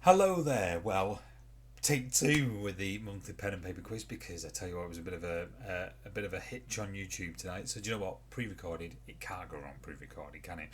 Hello there. Well, take two with the monthly pen and paper quiz because I tell you what, it was a bit of a hitch on YouTube tonight. So do you know what? Pre-recorded, it can't go wrong. Pre-recorded, can it?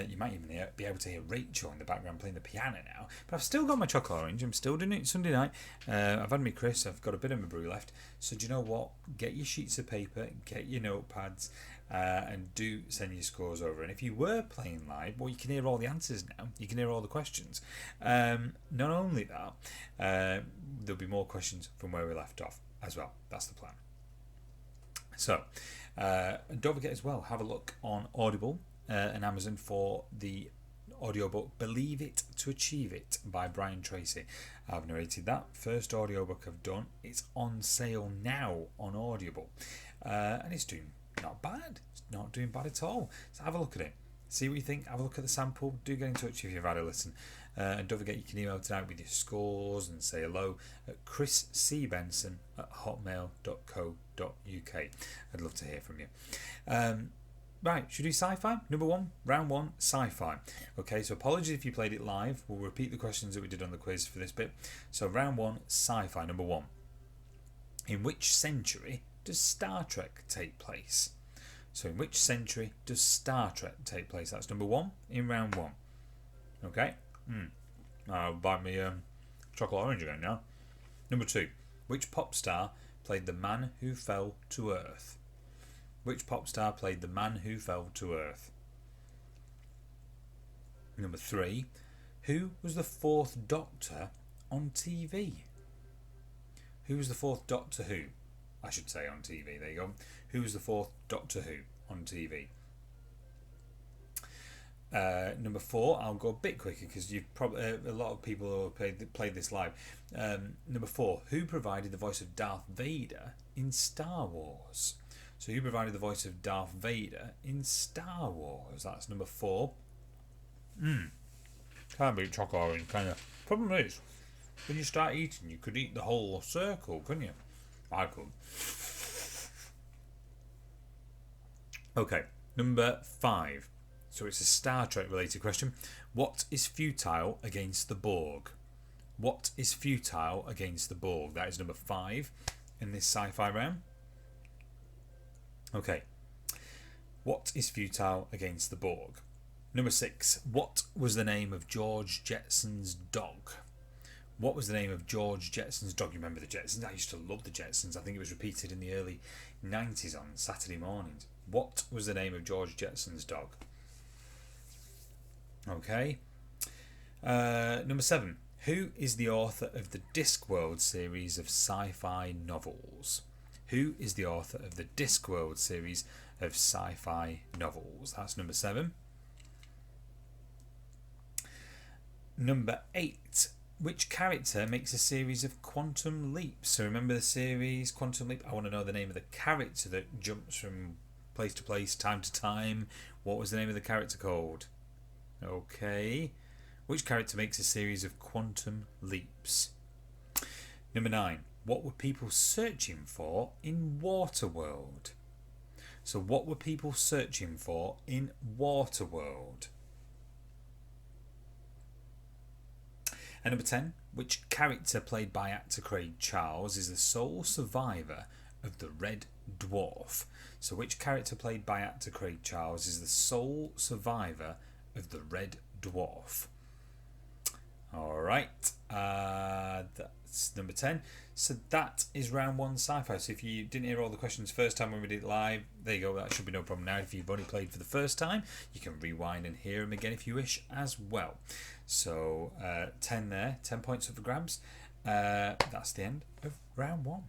You might even be able to hear Rachel in the background playing the piano now. But I've still got my chocolate orange. I'm still doing it Sunday night. I've had my crisps. I've got a bit of my brew left. So do you know what? Get your sheets of paper, get your notepads, and do send your scores over. And if you were playing live, well, you can hear all the answers now. You can hear all the questions. Not only that, there'll be more questions from where we left off as well. That's the plan. So, don't forget as well, have a look on Audible and Amazon for the audiobook Believe It to Achieve It by Brian Tracy. I've narrated that first audiobook I've done. It's on sale now on Audible, and it's doing not bad. It's not doing bad at all. So have a look at it. See what you think. Have a look at the sample. Do get in touch if you've had a listen. And don't forget you can email tonight with your scores and say hello at chriscbenson@hotmail.co.uk. I'd love to hear from you. Right, should we do sci-fi? Number one, round one, sci-fi. Okay, so apologies if you played it live. We'll repeat the questions that we did on the quiz for this bit. So round one, sci-fi, number one. In which century does Star Trek take place? So in which century does Star Trek take place? That's number one in round one. Okay? I'll buy me chocolate orange again now. Number two. Which pop star played the man who fell to Earth? Which pop star played the man who fell to Earth? Number three. Who was the fourth Doctor on TV? Who was the fourth Doctor Who? I should say on TV. There you go. Who was the fourth Doctor Who on TV? Number four, I'll go a bit quicker because you've probably a lot of people who have played this live. Number four, who provided the voice of Darth Vader in Star Wars? So who provided the voice of Darth Vader in Star Wars? That's number four. Can't beat chocolate orange, kind of. Problem is, when you start eating, you could eat the whole circle, couldn't you? I could. Okay, number five. So it's a Star Trek related question. What is futile against the Borg? What is futile against the Borg? That is number five in this sci-fi round. Okay. What is futile against the Borg? Number six. What was the name of George Jetson's dog? What was the name of George Jetson's dog? You remember the Jetsons? I used to love the Jetsons. I think it was repeated in the early 90s on Saturday mornings. What was the name of George Jetson's dog? Okay. Number seven. Who is the author of the Discworld series of sci-fi novels? Who is the author of the Discworld series of sci-fi novels? That's number seven. Number eight. Which character makes a series of quantum leaps? So remember the series Quantum Leap? I want to know the name of the character that jumps from place to place, time to time. What was the name of the character called? Okay. Which character makes a series of quantum leaps? Number nine. What were people searching for in Waterworld? So what were people searching for in Waterworld? And number 10. Which character played by actor Craig Charles is the sole survivor of the Red Dwarf? So which character played by actor Craig Charles is the sole survivor of the Red Dwarf? Alright, that's number 10. So that is round one sci-fi. So if you didn't hear all the questions first time when we did it live, there you go, that should be no problem now. If you've only played for the first time, you can rewind and hear them again if you wish as well. So 10 there, 10 points up for grabs. That's the end of round one.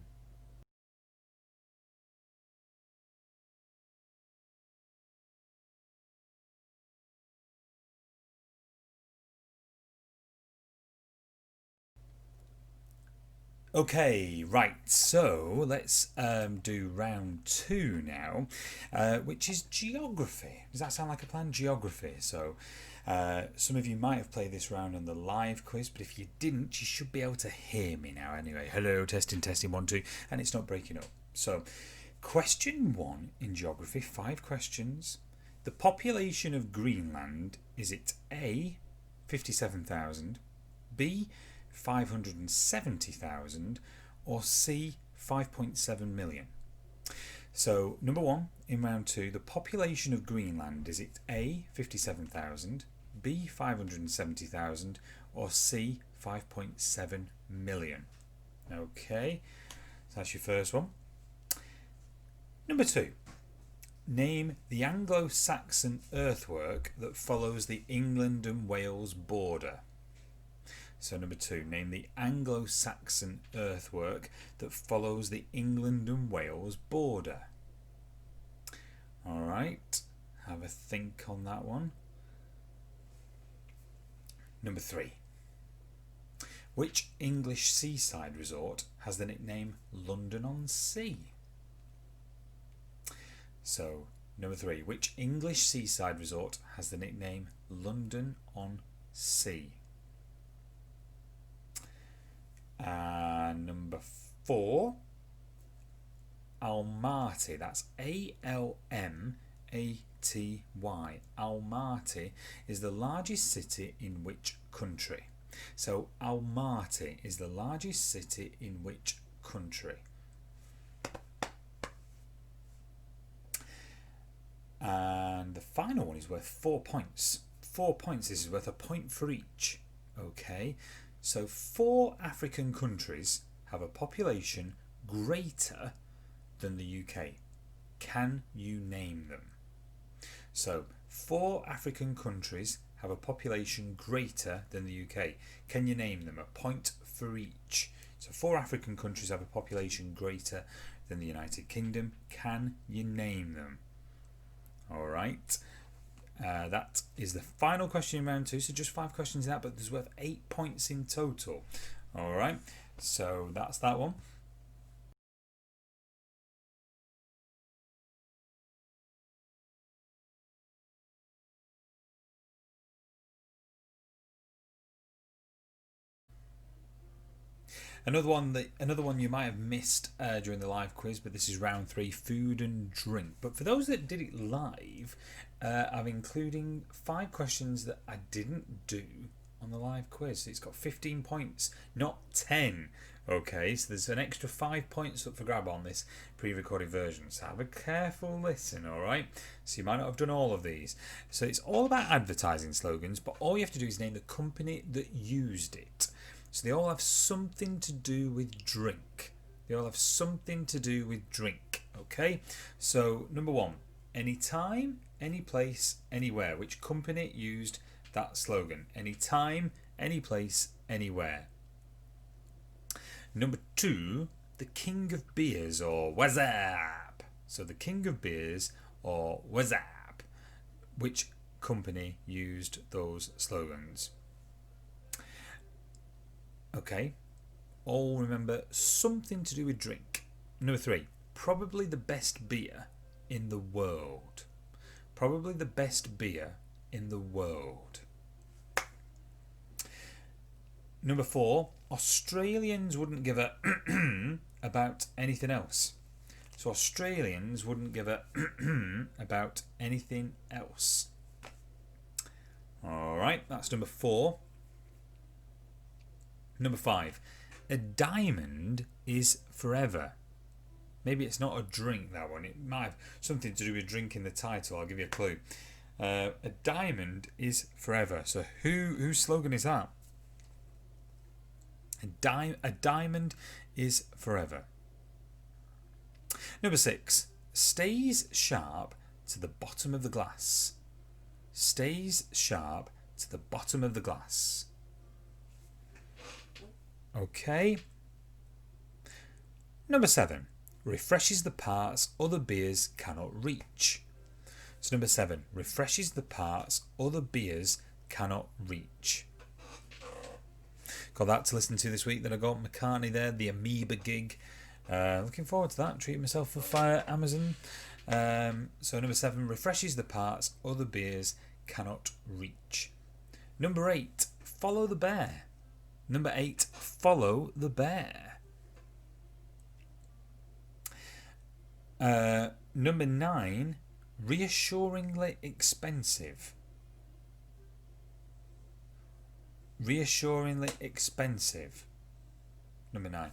Okay, right, so let's do round two now, which is geography. Does that sound like a plan? Geography. So some of you might have played this round on the live quiz, but if you didn't, you should be able to hear me now anyway. Hello, testing, 1, 2, and it's not breaking up. So question one in geography, 5 questions. The population of Greenland, is it A, 57,000, B, 570,000, or C, 5.7 million? So, number 1, in round 2, the population of Greenland, is it A, 57,000, B, 570,000, or C, 5.7 million? Okay, so that's your first one. Number 2, name the Anglo-Saxon earthwork that follows the England and Wales border. So number 2, name the Anglo-Saxon earthwork that follows the England and Wales border. Alright, have a think on that one. Number 3, which English seaside resort has the nickname London-on-Sea? So, number 3, which English seaside resort has the nickname London-on-Sea? And number 4, Almaty, that's A-L-M-A-T-Y. Almaty is the largest city in which country? So Almaty is the largest city in which country? And the final one is worth 4 points. 4 points, this is worth a point for each. Okay, so 4 African countries have a population greater than the UK. Can you name them? So 4 African countries have a population greater than the UK. Can you name them? A point for each. So 4 African countries have a population greater than the United Kingdom. Can you name them? Alright, that is the final question in round 2, so just 5 questions in that, but there's worth 8 points in total. Alright, so that's that one. Another one you might have missed during the live quiz, but this is round 3, food and drink. But for those that did it live, I'm including 5 questions that I didn't do on the live quiz. So it's got 15 points, not 10. Okay, so there's an extra 5 points up for grab on this pre-recorded version. So have a careful listen, alright? So you might not have done all of these. So it's all about advertising slogans, but all you have to do is name the company that used it. So they all have something to do with drink. They all have something to do with drink. Okay, so number 1, anytime, any place, anywhere. Which company used that slogan? Anytime, any place, anywhere. Number 2, the king of beers, or Wazap. So the king of beers or Wazap. Which company used those slogans? Okay, all remember something to do with drink. Number 3, probably the best beer in the world. Probably the best beer in the world. Number 4, Australians wouldn't give a about anything else. So Australians wouldn't give a about anything else. Alright, that's number 4. Number 5, a diamond is forever. Maybe it's not a drink, that one. It might have something to do with drink in the title. I'll give you a clue. A diamond is forever. So whose slogan is that? A diamond is forever. Number 6, stays sharp to the bottom of the glass. Stays sharp to the bottom of the glass. Okay. Number 7, refreshes the parts other beers cannot reach. So number 7, refreshes the parts other beers cannot reach. Got that to listen to this week. Then I got McCartney there, the Amoeba gig. Looking forward to that. Treating myself for Amazon. So number 7, refreshes the parts other beers cannot reach. Number 8, follow the bear. Number 8, follow the bear. Number 9, reassuringly expensive. Reassuringly expensive. Number 9.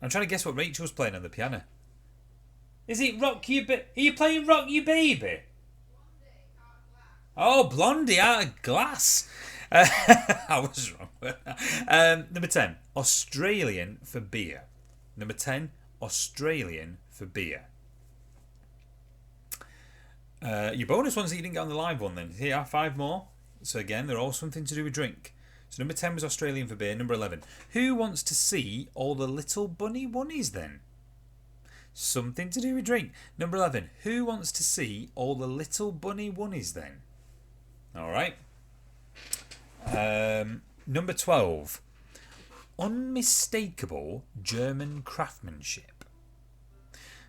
I'm trying to guess what Rachel's playing on the piano. Is it Rock You Are you playing Rock You Baby? Oh, Blondie Out of Glass. I was wrong. Number 10. Australian for beer. Number 10. Australian for beer. Your bonus ones that you didn't get on the live one then. Here are 5 more. So again, they're all something to do with drink. So number 10 was Australian for beer. Number 11. Who wants to see all the little bunny bunnies then? Something to do with drink. Number 11. Who wants to see all the little bunny bunnies then? Alright. Number 12. Unmistakable German craftsmanship.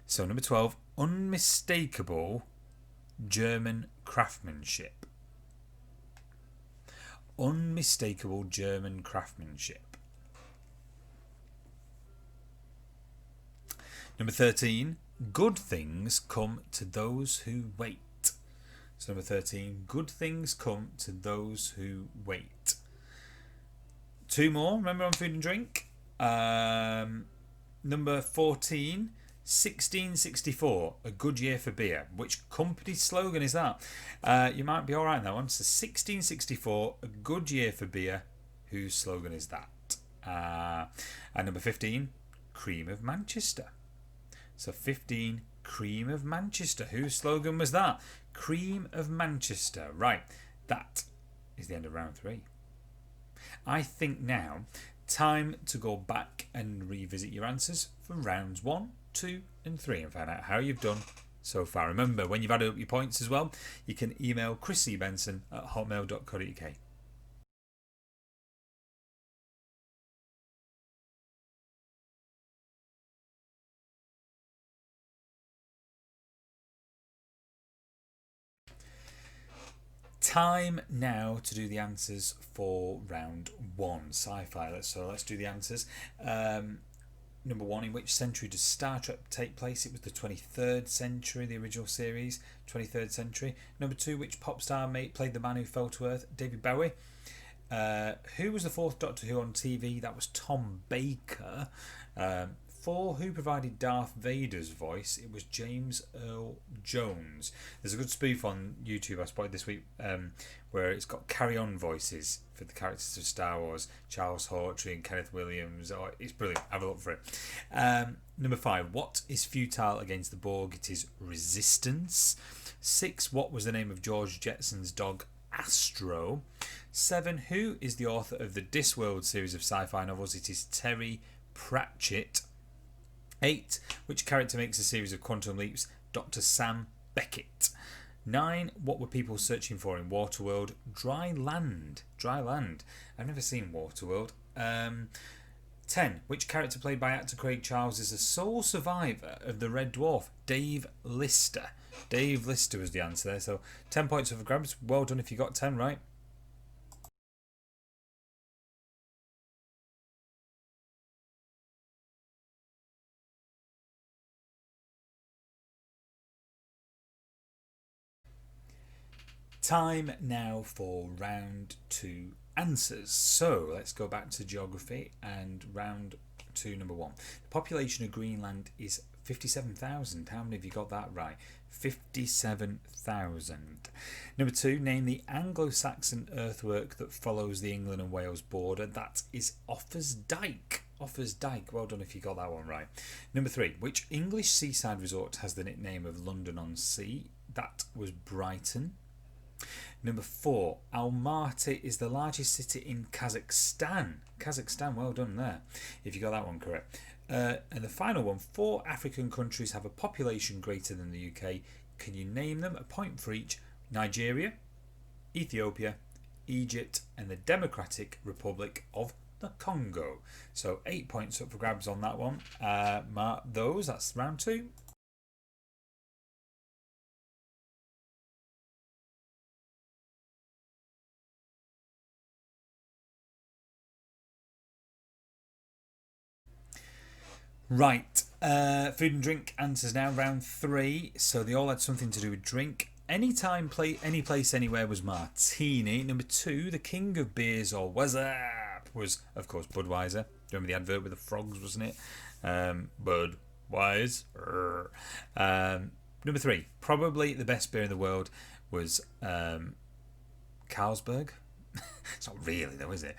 So number 12. Unmistakable German craftsmanship. Unmistakable German craftsmanship. Number 13. Good things come to those who wait. So number 13. Good things come to those who wait. 2 more. Remember on food and drink. Number 14. 1664, a good year for beer. Which company slogan is that? You might be alright on that one. So 1664, a good year for beer. Whose slogan is that? And number 15, Cream of Manchester. So 15, Cream of Manchester. Whose slogan was that? Cream of Manchester. Right, that is the end of round 3. I think now, time to go back and revisit your answers for rounds 1, 2 and 3 and find out how you've done so far. Remember, when you've added up your points as well, you can email chriscbenson@hotmail.co.uk. Time now to do the answers for round 1, sci-fi. So let's do the answers. Number 1, in which century does Star Trek take place? It was the 23rd century, the original series, 23rd century. Number 2, which pop star played the man who fell to Earth? David Bowie. Who was the 4th Doctor Who on TV? That was Tom Baker. 4, who provided Darth Vader's voice? It was James Earl Jones. There's a good spoof on YouTube I spotted this week where it's got carry-on voices for the characters of Star Wars, Charles Hawtrey and Kenneth Williams. Oh, it's brilliant. Have a look for it. Number 5, what is futile against the Borg? It is resistance. 6, what was the name of George Jetson's dog Astro? 7, who is the author of the Discworld series of sci-fi novels? It is Terry Pratchett. 8, which character makes a series of quantum leaps? Dr. Sam Beckett. 9, what were people searching for in Waterworld? Dry land. Dry land. I've never seen Waterworld. 10, which character played by actor Craig Charles is the sole survivor of the Red Dwarf? Dave Lister. Dave Lister was the answer there. So 10 points for grabs. Well done if you got 10 right. Time now for round 2 answers. So let's go back to geography and round 2, number 1. The population of Greenland is 57,000. How many have you got that right? 57,000. Number 2, name the Anglo-Saxon earthwork that follows the England and Wales border. That is Offa's Dyke. Offa's Dyke. Well done if you got that one right. Number 3, which English seaside resort has the nickname of London on Sea? That was Brighton. Number 4, Almaty is the largest city in Kazakhstan. Kazakhstan, well done there, if you got that one correct. And the final one, 4 African countries have a population greater than the UK. Can you name them? A point for each. Nigeria, Ethiopia, Egypt, and the Democratic Republic of the Congo. So 8 points up for grabs on that one. Mark those, that's round 2. Right, food and drink answers now, round 3. So they all had something to do with drink. Anytime, any place, anywhere was Martini. Number 2, the king of beers, or was of course Budweiser. Remember the advert with the frogs, wasn't it? Budweiser. Number 3, probably the best beer in the world was Carlsberg. It's not really though, is it?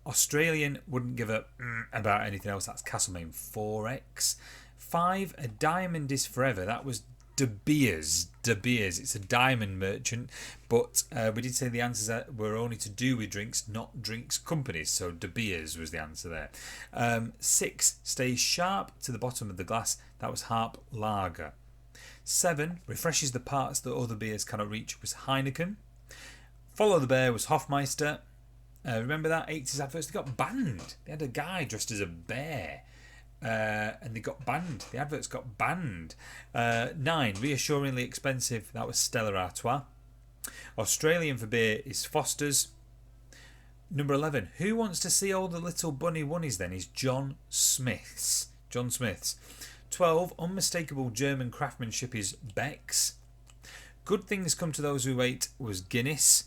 Australian wouldn't give up about anything else. That's Castlemaine 4X. 5, a diamond is forever. That was De Beers. De Beers. It's a diamond merchant, but we did say the answers were only to do with drinks, not drinks companies. So De Beers was the answer there. 6, stays sharp to the bottom of the glass. That was Harp Lager. 7, refreshes the parts that other beers cannot reach, was Heineken. Follow the Bear was Hofmeister. Remember that 80s adverts? They got banned. They had a guy dressed as a bear. And they got banned. The adverts got banned. 9, reassuringly expensive. That was Stella Artois. Australian for beer is Foster's. Number 11, who wants to see all the little bunny wunnies then, is John Smith's. John Smith's. 12, unmistakable German craftsmanship is Beck's. Good things come to those who wait was Guinness.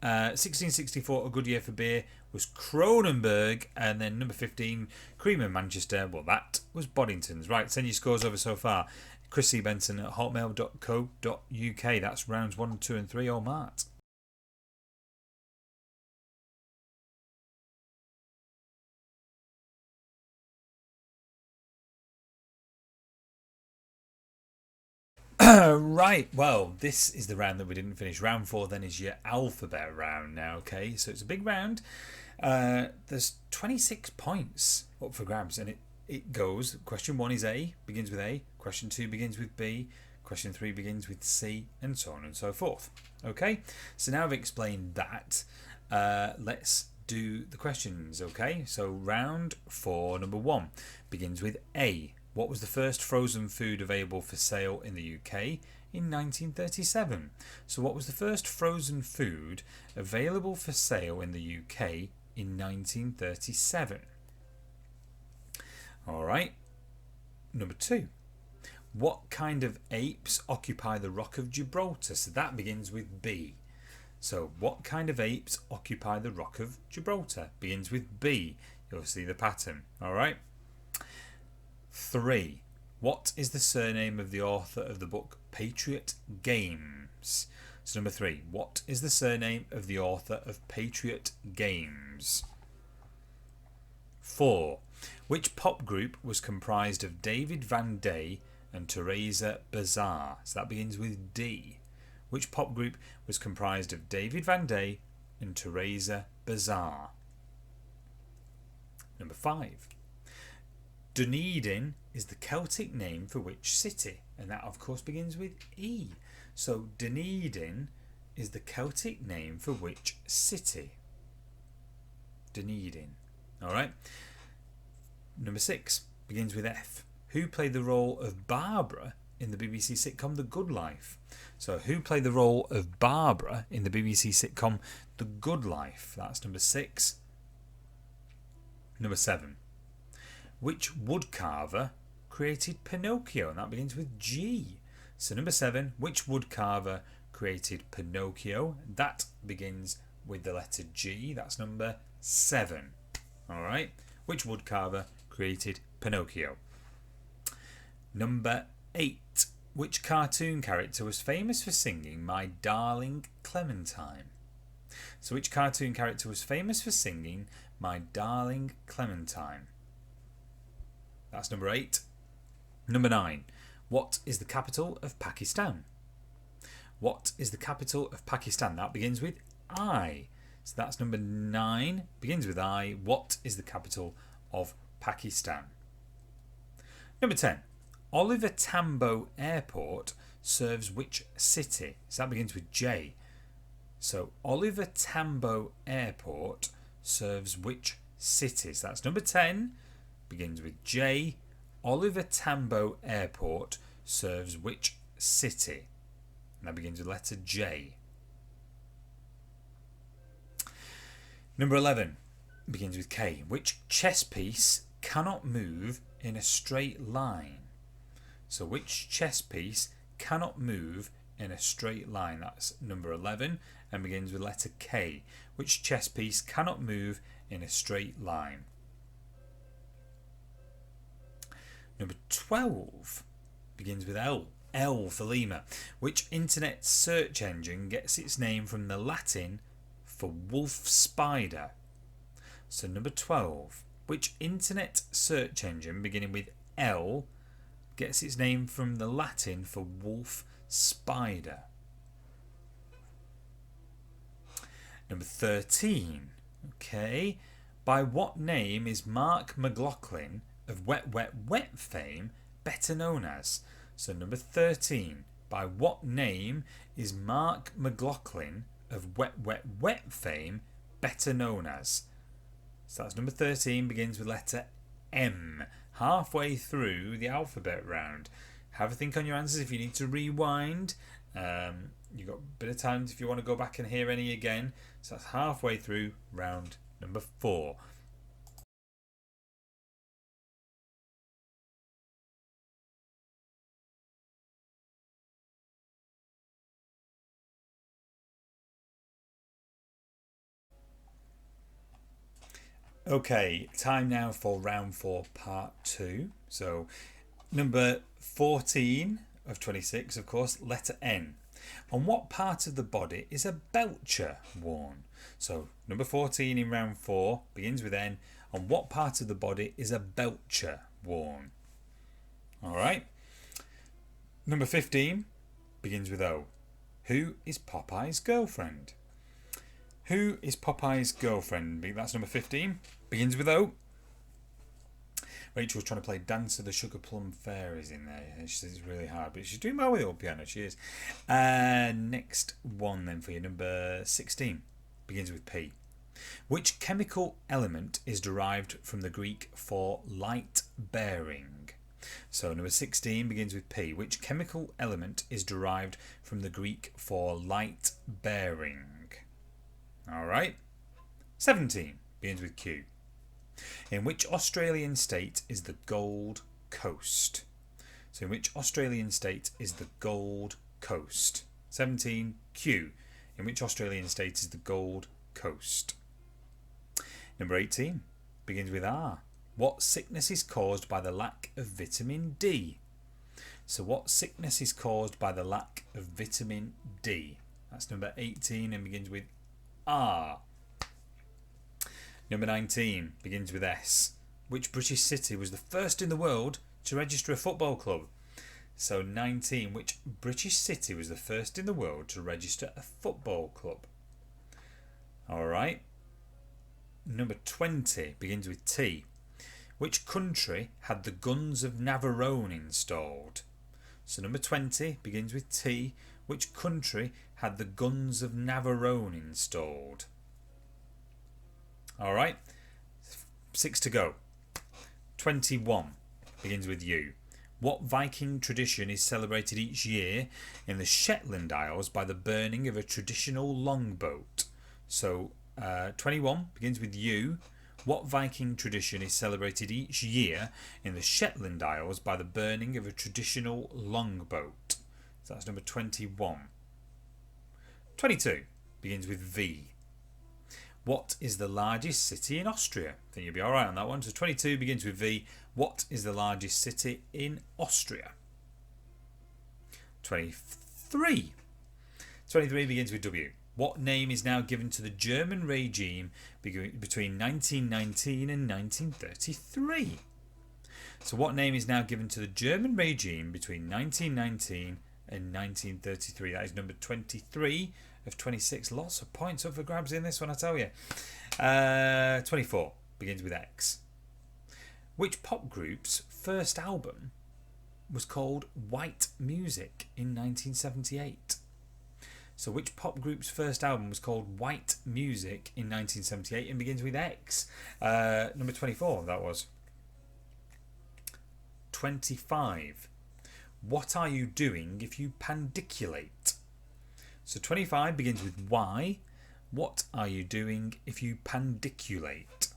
1664, a good year for beer, was Kronenberg. And then number 15, cream in Manchester, well, that was Boddington's. Right, send your scores over so far. Chris C. Benson at hotmail.co.uk. That's rounds 1, 2 and 3, or Matt. Right, well, this is the round that we didn't finish. Round 4 then is your alphabet round now, okay? So it's a big round. There's 26 points up for grabs, and it goes. Question 1 is A, begins with A. Question 2 begins with B. Question 3 begins with C, and so on and so forth. Okay, so now I've explained that. Let's do the questions, okay? So round 4, number 1, begins with A. What was the first frozen food available for sale in the UK in 1937? So what was the first frozen food available for sale in the UK in 1937? Alright. Number 2. What kind of apes occupy the Rock of Gibraltar? So that begins with B. So what kind of apes occupy the Rock of Gibraltar? Begins with B. You'll see the pattern. Alright. 3. What is the surname of the author of the book Patriot Games? So number 3. What is the surname of the author of Patriot Games? 4. Which pop group was comprised of David Van Day and Teresa Bazar? So that begins with D. Which pop group was comprised of David Van Day and Teresa Bazar? Number 5. Dunedin is the Celtic name for which city? And that, of course, begins with E. So Dunedin is the Celtic name for which city? Dunedin. All right. Number 6 begins with F. Who played the role of Barbara in the BBC sitcom The Good Life? So who played the role of Barbara in the BBC sitcom The Good Life? That's number 6. Number 7. Which woodcarver created Pinocchio? And that begins with G. So number 7, which woodcarver created Pinocchio? That begins with the letter G. That's number 7. Alright. Which woodcarver created Pinocchio? Number 8. Which cartoon character was famous for singing My Darling Clementine? So which cartoon character was famous for singing My Darling Clementine? That's number 8. Number 9. What is the capital of Pakistan? What is the capital of Pakistan? That begins with I. So that's number 9. Begins with I. What is the capital of Pakistan? Number 10. Oliver Tambo Airport serves which city? So that begins with J. So Oliver Tambo Airport serves which city? So that's number 10. Begins with J. Oliver Tambo Airport serves which city? And that begins with letter J. Number 11 begins with K. Which chess piece cannot move in a straight line? So which chess piece cannot move in a straight line? That's number 11 and begins with letter K. Which chess piece cannot move in a straight line? Number 12 begins with L. L for Lima. Which internet search engine gets its name from the Latin for wolf spider? So number 12. Which internet search engine beginning with L gets its name from the Latin for wolf spider? Number 13. Okay. By what name is Mark McLaughlin of Wet Wet Wet fame better known as? So number 13. By what name is Mark McLaughlin of Wet Wet Wet fame better known as? So that's number 13, begins with letter M. Halfway through the alphabet round. Have a think on your answers if you need to rewind. You've got a bit of time if you want to go back and hear any again. So that's halfway through round number 4. Okay, time now for round 4, part 2. So, number 14 of 26, of course, letter N. On what part of the body is a belcher worn? So, number 14 in round 4 begins with N. On what part of the body is a belcher worn? Alright. Number 15 begins with O. Who is Popeye's girlfriend? Who is Popeye's girlfriend? That's number 15. Begins with O. Rachel's trying to play Dance of the Sugar Plum Fairies in there. She says it's really hard, but she's doing well with the old piano. She is. Next one then for you. Number 16. Begins with P. Which chemical element is derived from the Greek for light bearing? So number 16 begins with P. Which chemical element is derived from the Greek for light bearing? Alright. 17 begins with Q. In which Australian state is the Gold Coast? So in which Australian state is the Gold Coast? 17 Q. In which Australian state is the Gold Coast? Number 18 begins with R. What sickness is caused by the lack of vitamin D? So what sickness is caused by the lack of vitamin D? That's number 18 and begins with R. Number 19 begins with S. Which British city was the first in the world to register a football club? So 19. Which British city was the first in the world to register a football club? Alright. Number 20 begins with T. Which country had the guns of Navarone installed? So number 20 begins with T. Which country had the guns of Navarone installed? Alright, 6 to go. 21 begins with U. What Viking tradition is celebrated each year in the Shetland Isles by the burning of a traditional longboat? So 21 begins with U. What Viking tradition is celebrated each year in the Shetland Isles by the burning of a traditional longboat? So that's number 21. 22 begins with V. What is the largest city in Austria? I think you'll be alright on that one. So 22 begins with V. What is the largest city in Austria? 23. 23 begins with W. What name is now given to the German regime between 1919 and 1933? So what name is now given to the German regime between 1919 and 1933? That is number 23 of 26. Lots of points up for grabs in this one, I tell you. 24 begins with X. Which pop group's first album was called White Music in 1978? So which pop group's first album was called White Music in 1978 and begins with X? Number 24, that was. 25. What are you doing if you pandiculate? So 25 begins with Y. What are you doing if you pandiculate?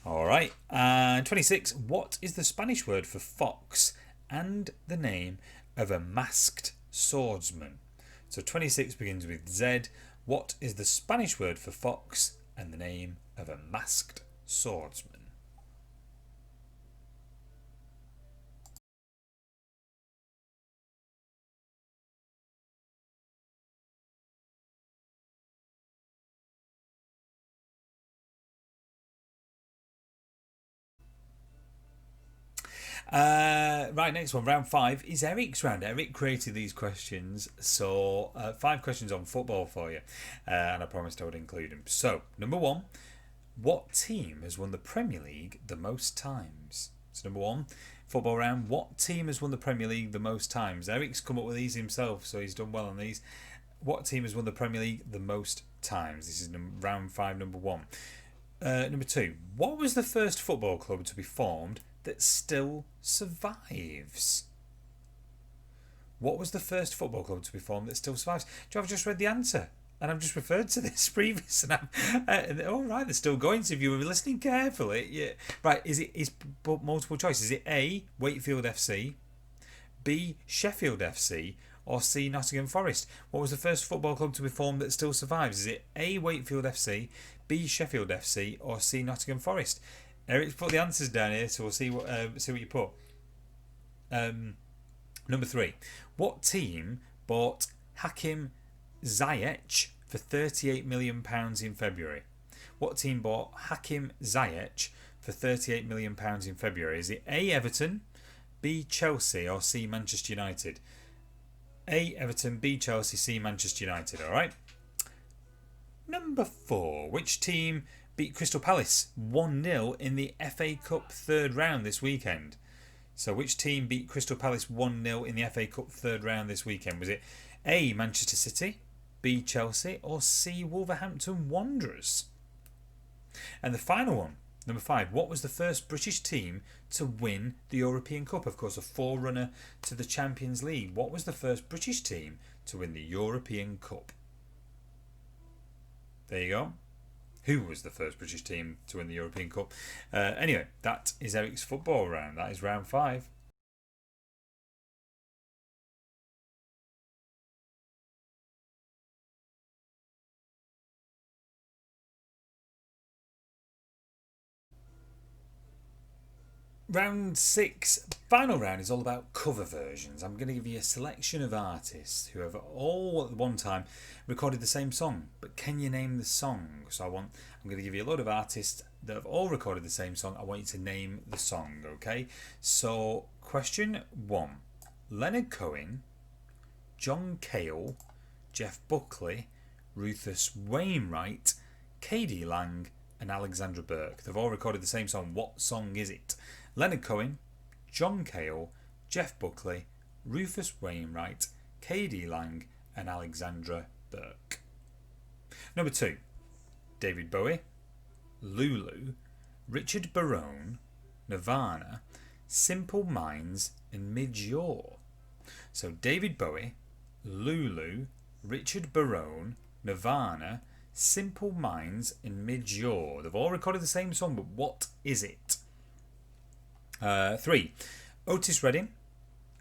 Alright. And 26. What is the Spanish word for fox and the name of a masked swordsman. So 26 begins with Z. What is the Spanish word for fox and the name of a masked swordsman? Right, next one, round 5 is Eric's round. Eric created these questions, so 5 questions on football for you, and I promised I would include them. So, number 1, what team has won the Premier League the most times? So, number 1, football round, what team has won the Premier League the most times? Eric's come up with these himself, so he's done well on these. What team has won the Premier League the most times? This is round 5, number 1. Number 2, what was the first football club to be formed that still survives? What was the first football club to be formed that still survives? Do you know, I've just read the answer and I've just referred to this previous, and all right, they're still going. So if you were listening carefully, yeah, right. Is multiple choice? Is it A, Wakefield FC, B, Sheffield FC, or C, Nottingham Forest? What was the first football club to be formed that still survives? Is it A, Wakefield FC, B, Sheffield FC, or C, Nottingham Forest? Eric's put the answers down here, so we'll see what you put. Number 3, what team bought Hakim Ziyech for £38 million in February? What team bought Hakim Ziyech for £38 million in February? Is it A, Everton, B, Chelsea, or C, Manchester United? A, Everton, B, Chelsea, C, Manchester United. All right. Number 4, which team beat Crystal Palace 1-0 in the FA Cup third round this weekend? So which team beat Crystal Palace 1-0 in the FA Cup third round this weekend? Was it A, Manchester City, B, Chelsea, or C, Wolverhampton Wanderers? And the final one, number 5, what was the first British team to win the European Cup? Of course, a forerunner to the Champions League. What was the first British team to win the European Cup? There you go. Who was the first British team to win the European Cup? Anyway, that is Eric's football round. That is round 5. Round 6, final round, is all about cover versions. I'm going to give you a selection of artists who have all at one time recorded the same song, but can you name the song? So I'm going to give you a lot of artists that have all recorded the same song. I want you to name the song, okay? So question 1, Leonard Cohen, John Cale, Jeff Buckley, Rufus Wainwright, K.D. Lang, and Alexandra Burke. They've all recorded the same song. What song is it? Leonard Cohen, John Cale, Jeff Buckley, Rufus Wainwright, K.D. Lang, and Alexandra Burke. Number 2, David Bowie, Lulu, Richard Barone, Nirvana, Simple Minds, and Midge-Ure. So David Bowie, Lulu, Richard Barone, Nirvana, Simple Minds, and Midge-Ure. They've all recorded the same song, but what is it? 3, Otis Redding,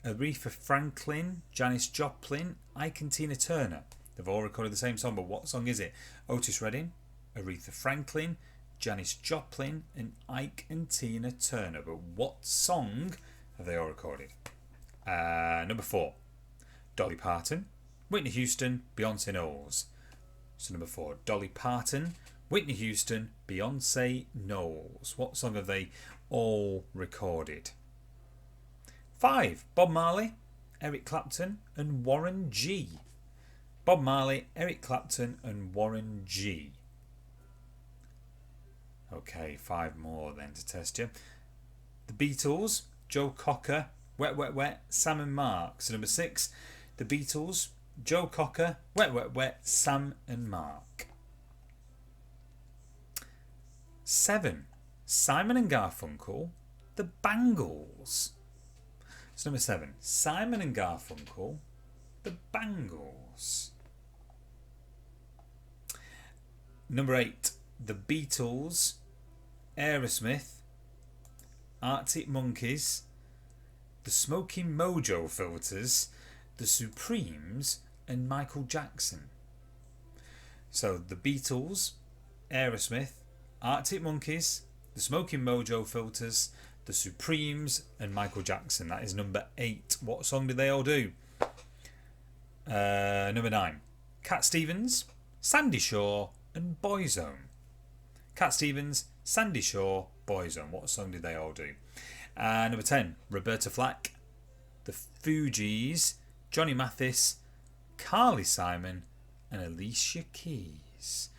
Aretha Franklin, Janis Joplin, Ike and Tina Turner. They've all recorded the same song, but what song is it? Otis Redding, Aretha Franklin, Janis Joplin, and Ike and Tina Turner. But what song have they all recorded? Number 4, Dolly Parton, Whitney Houston, Beyonce Knowles. So number 4, Dolly Parton, Whitney Houston, Beyonce Knowles. What song have they all recorded? 5, Bob Marley, Eric Clapton, and Warren G. Bob Marley, Eric Clapton, and Warren G. Okay, 5 more then to test you. The Beatles, Joe Cocker, Wet Wet Wet, Sam and Mark. So number 6, The Beatles, Joe Cocker, Wet Wet Wet, Sam and Mark. 7, Simon and Garfunkel, The Bangles. So number 7, Simon and Garfunkel, The Bangles. Number 8, The Beatles, Aerosmith, Arctic Monkeys, The Smoking Mojo Filters, the Supremes, and Michael Jackson. So the Beatles, Aerosmith, Arctic Monkeys, the Smoking Mojo Filters, the Supremes, and Michael Jackson. That is number 8. What song did they all do? Number 9. Cat Stevens, Sandy Shaw, and Boyzone. Cat Stevens, Sandy Shaw, Boyzone. What song did they all do? Number 10. Roberta Flack, the Fugees, Johnny Mathis, Carly Simon, and Alicia Keys.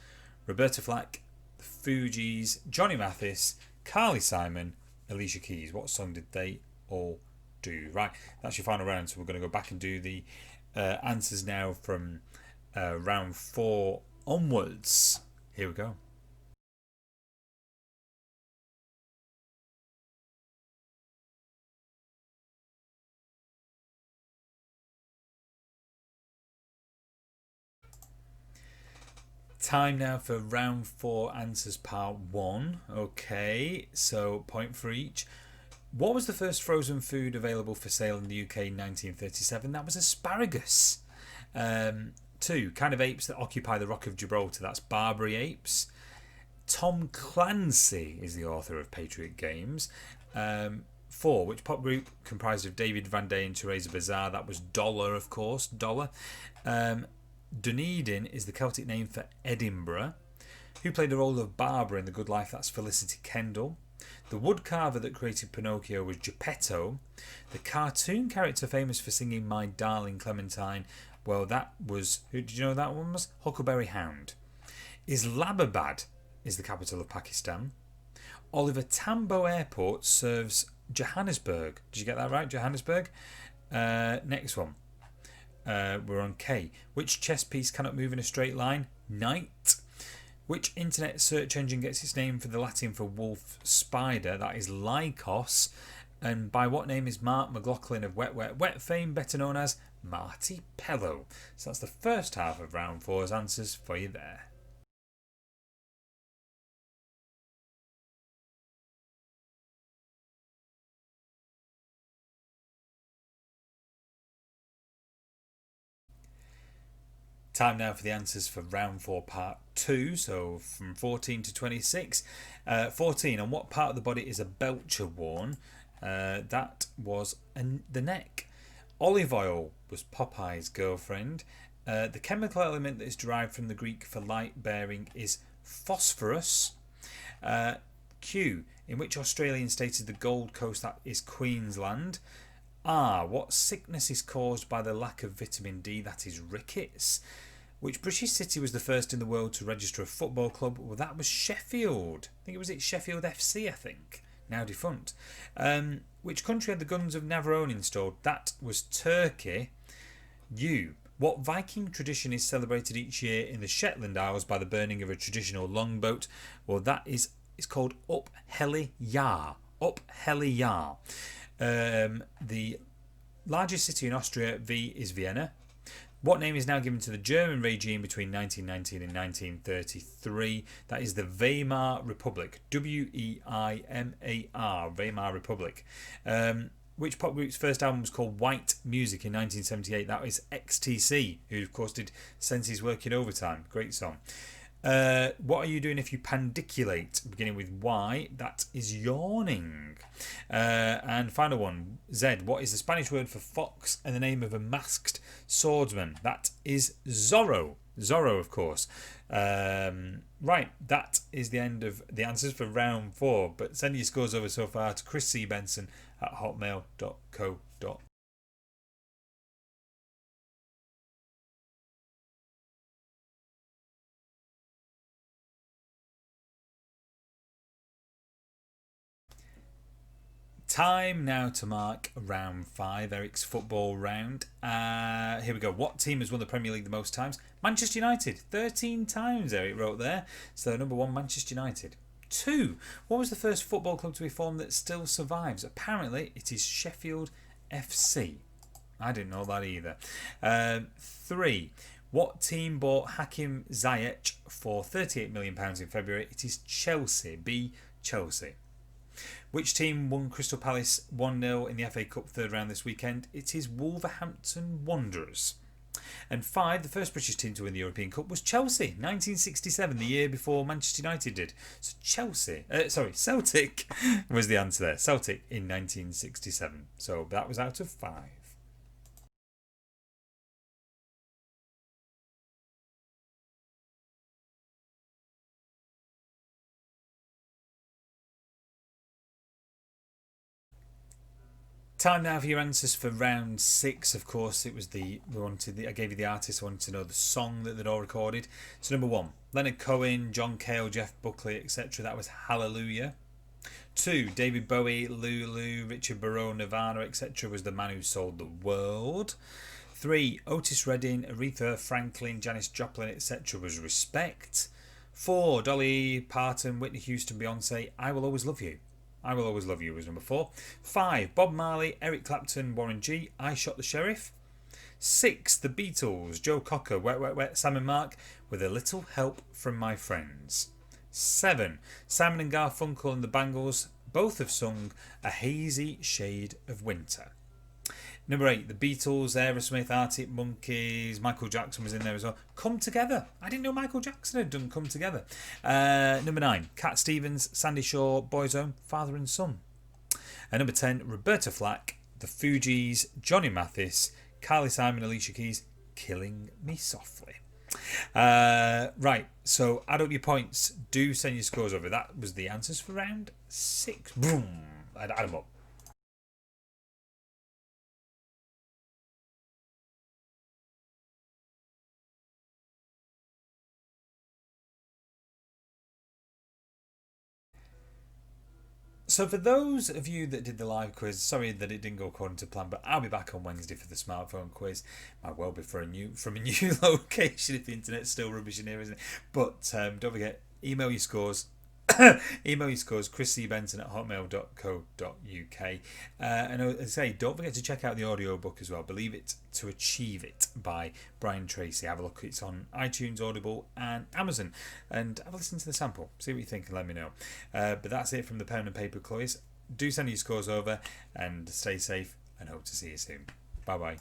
Roberta Flack, the Fugees, Johnny Mathis, Carly Simon, Alicia Keys. What song did they all do? Right, that's your final round. So we're going to go back and do the answers now from round 4 onwards. Here we go. Time now for round 4 answers part 1. Okay, so point for each. What was the first frozen food available for sale in the UK in 1937? That was asparagus. 2. Kind of apes that occupy the Rock of Gibraltar. That's Barbary apes. Tom Clancy is the author of Patriot Games. 4. Which pop group comprised of David Van Day and Teresa Bazar? That was Dollar, of course. Dollar. Dunedin is the Celtic name for Edinburgh. Who played the role of Barbara in The Good Life? That's Felicity Kendall. The woodcarver that created Pinocchio was Geppetto. The cartoon character famous for singing My Darling Clementine, well, that was, who did you know that one was? Huckleberry Hound. Islamabad is the capital of Pakistan. Oliver Tambo Airport serves Johannesburg. Did you get that right? Johannesburg. Next one. We're on K. Which chess piece cannot move in a straight line? Knight. Which internet search engine gets its name for the Latin for wolf spider? That is Lycos. And by what name is Mark McLaughlin of Wet Wet Wet fame better known as Marty Pello? So that's the first half of round 4's answers for you there. Time now for the answers for round 4 part 2, so from 14 to 26. 14, on what part of the body is a belcher worn? That was the neck. Olive oil was Popeye's girlfriend. The chemical element that is derived from the Greek for light bearing is phosphorus. Q, in which Australian state is the Gold Coast? That is Queensland. R, what sickness is caused by the lack of vitamin D? That is rickets. Which British city was the first in the world to register a football club? Well, that was Sheffield. I think it was Sheffield FC, I think. Now defunct. Which country had the guns of Navarone installed? That was Turkey. U, what Viking tradition is celebrated each year in the Shetland Isles by the burning of a traditional longboat? Well, that is, it's called Up Helly Yar. Up Helly Yar. The largest city in Austria, V, is Vienna. What name is now given to the German regime between 1919 and 1933? That is the Weimar Republic. Weimar, Weimar Republic. Which pop group's first album was called White Music in 1978? That is XTC, who of course did Senses Working Overtime. Great song. What are you doing if you pandiculate? Beginning with Y, that is yawning. And final one, Z, what is the Spanish word for fox and the name of a masked swordsman? That is Zorro. Zorro, of course. Right, that is the end of the answers for round 4. But send your scores over so far to Chris C. Benson at hotmail.co.uk. Time now to mark round 5, Eric's football round. Here we go. What team has won the Premier League the most times? Manchester United. 13 times, Eric wrote there. So number 1, Manchester United. 2, what was the first football club to be formed that still survives? Apparently it is Sheffield FC. I didn't know that either. 3, what team bought Hakim Ziyech for £38 million in February? It is Chelsea. B, Chelsea. Which team won Crystal Palace 1-0 in the FA Cup third round this weekend? It is Wolverhampton Wanderers. And 5, the first British team to win the European Cup was Chelsea, 1967, the year before Manchester United did. So Celtic was the answer there. Celtic in 1967. So that was out of 5. Time now for your answers for round 6. Of course, it was I gave you the artist. I wanted to know the song that they'd all recorded. So number 1, Leonard Cohen, John Cale, Jeff Buckley, etc. That was Hallelujah. 2, David Bowie, Lulu, Richard Burrow, Nirvana, etc. was The Man Who Sold the World. 3, Otis Redding, Aretha Franklin, Janis Joplin, etc. was Respect. 4, Dolly Parton, Whitney Houston, Beyonce, I Will Always Love You. I Will Always Love You was number 4. 5, Bob Marley, Eric Clapton, Warren G, I Shot the Sheriff. 6, The Beatles, Joe Cocker, Wet Wet Wet, Sam and Mark, With a Little Help from My Friends. 7, Simon and Garfunkel and the Bangles, both have sung A Hazy Shade of Winter. Number 8, The Beatles, Aerosmith, Arctic Monkeys, Michael Jackson was in there as well. Come Together. I didn't know Michael Jackson had done Come Together. Number 9, Cat Stevens, Sandy Shaw, Boyzone, Father and Son. And number 10, Roberta Flack, The Fugees, Johnny Mathis, Carly Simon, Alicia Keys, Killing Me Softly. Right, so add up your points. Do send your scores over. That was the answers for round 6. Boom. Add them up. So for those of you that did the live quiz, sorry that it didn't go according to plan, but I'll be back on Wednesday for the smartphone quiz. Might well be from a new location if the internet's still rubbish in here, isn't it? But don't forget, email your scores. chrissybenton@hotmail.co.uk. And as I say, don't forget to check out the audiobook as well. Believe It to Achieve It by Brian Tracy. Have a look. It's on iTunes, Audible and Amazon. And have a listen to the sample. See what you think and let me know. But that's it from the Pen and Paper Quiz. Do send your scores over and stay safe and hope to see you soon. Bye bye.